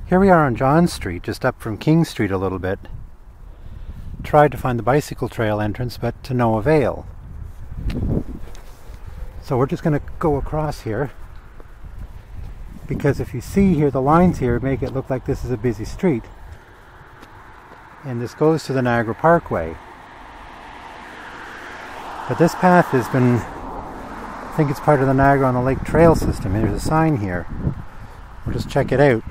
Here we are on John Street, just up from King Street a little bit. Tried to find the bicycle trail entrance, but to no avail. So we're just going to go across here, because if you see here, the lines here make it look like this is a busy street. And this goes to the Niagara Parkway. But this path has been, I think it's part of the Niagara on the Lake Trail system. There's a sign here. We'll just check it out.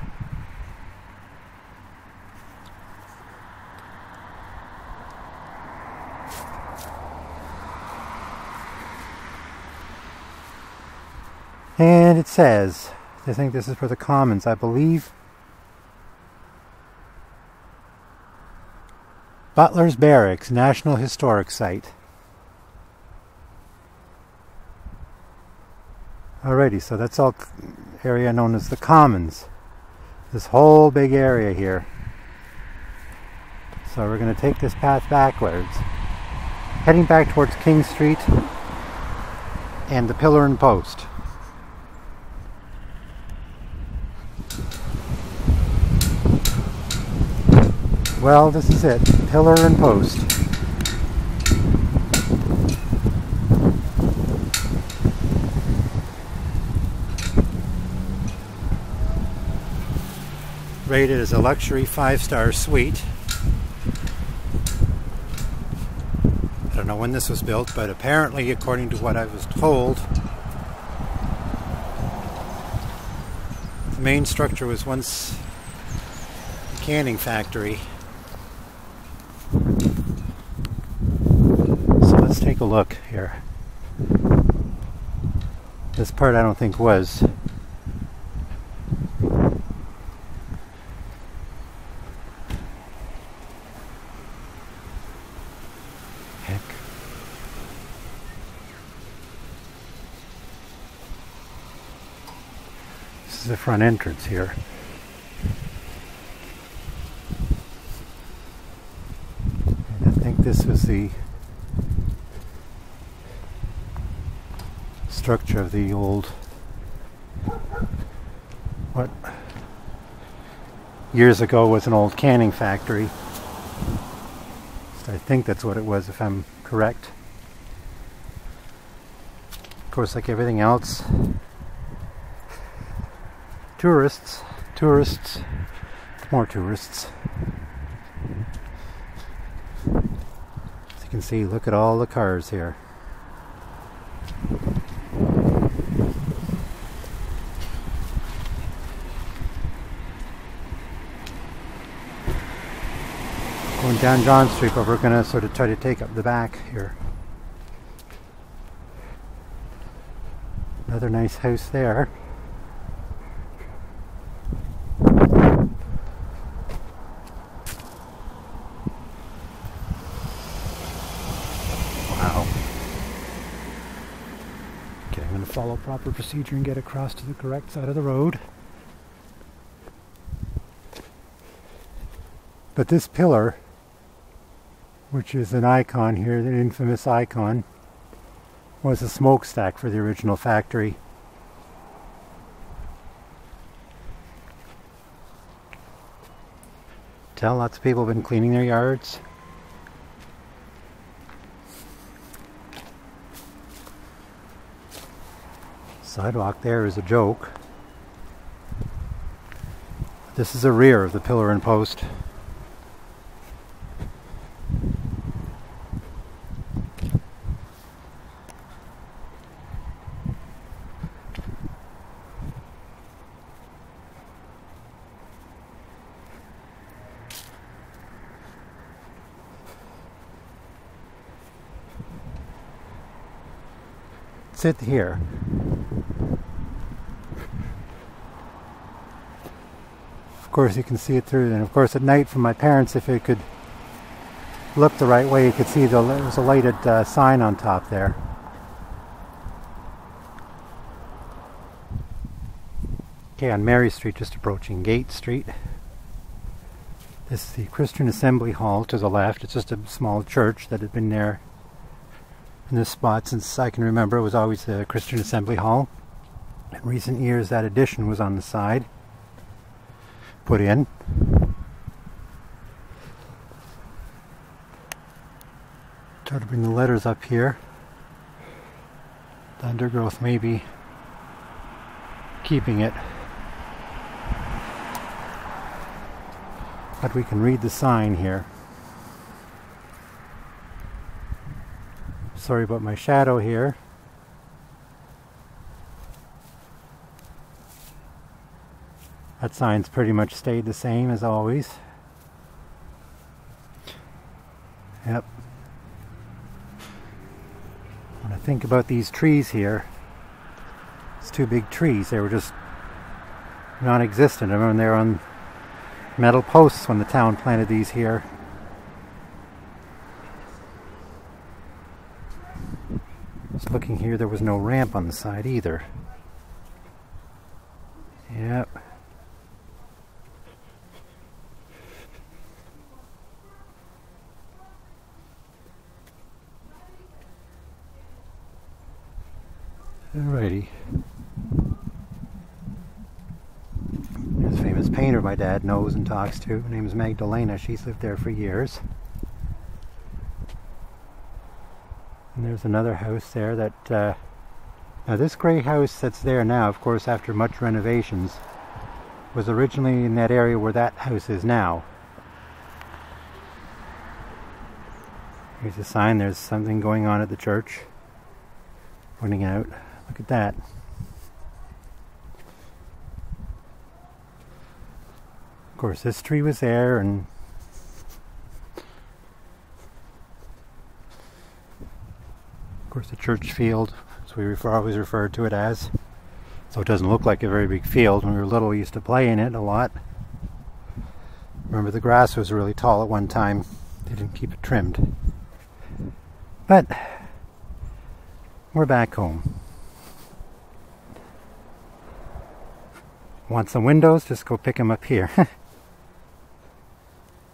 And it says, I think this is for the Commons, I believe. Butler's Barracks, National Historic Site. Alrighty, so that's all area known as the Commons. This whole big area here. So we're going to take this path backwards, heading back towards King Street and the Pillar and Post. Well, this is it. Pillar and Post. Rated as a luxury 5-star suite. I don't know when this was built, but apparently, according to what I was told, the main structure was once a canning factory. Let's take a look here. This part I don't think was. Heck. This is the front entrance here. And I think this was the structure of the old, what years ago was an old canning factory. I think that's what it was, if I'm correct. Of course, like everything else, tourists, more tourists. As you can see, look at all the cars here. Going down John Street, but we're going to sort of try to take up the back here. Another nice house there. Wow. Okay, I'm going to follow proper procedure and get across to the correct side of the road. But this pillar, which is an icon here, the infamous icon, was a smokestack for the original factory. Tell lots of people have been cleaning their yards. Sidewalk there is a joke. This is the rear of the Pillar and Post. Sit here. Of course you can see it through, and of course at night from my parents, if it could look the right way, you could see there was a lighted sign on top there. Okay, on Mary Street, just approaching Gate Street. This is the Christian Assembly Hall to the left. It's just a small church that had been there in this spot since I can remember. It was always the Christian Assembly Hall. In recent years that addition was on the side. put in. Try to bring the letters up here. The undergrowth may be keeping it. But we can read the sign here. Sorry about my shadow here. That sign's pretty much stayed the same as always. Yep. When I think about these trees here, it's two big trees. They were just non-existent. I remember they were on metal posts when the town planted these here. Just looking here, there was no ramp on the side either. Yep. Alrighty. There's a famous painter my dad knows and talks to. Her name is Magdalena. She's lived there for years. And there's another house there that... now this grey house that's there now, of course, after much renovations, was originally in that area where that house is now. Here's a sign. There's something going on at the church. Pointing out. Look at that. Of course, this tree was there, and of course the church field, as we always referred to it as. So it doesn't look like a very big field. When we were little, we used to play in it a lot. Remember, the grass was really tall at one time. They didn't keep it trimmed. But we're back home. Want some windows? Just go pick them up here.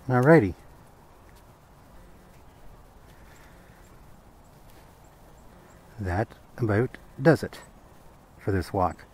Alrighty. That about does it for this walk.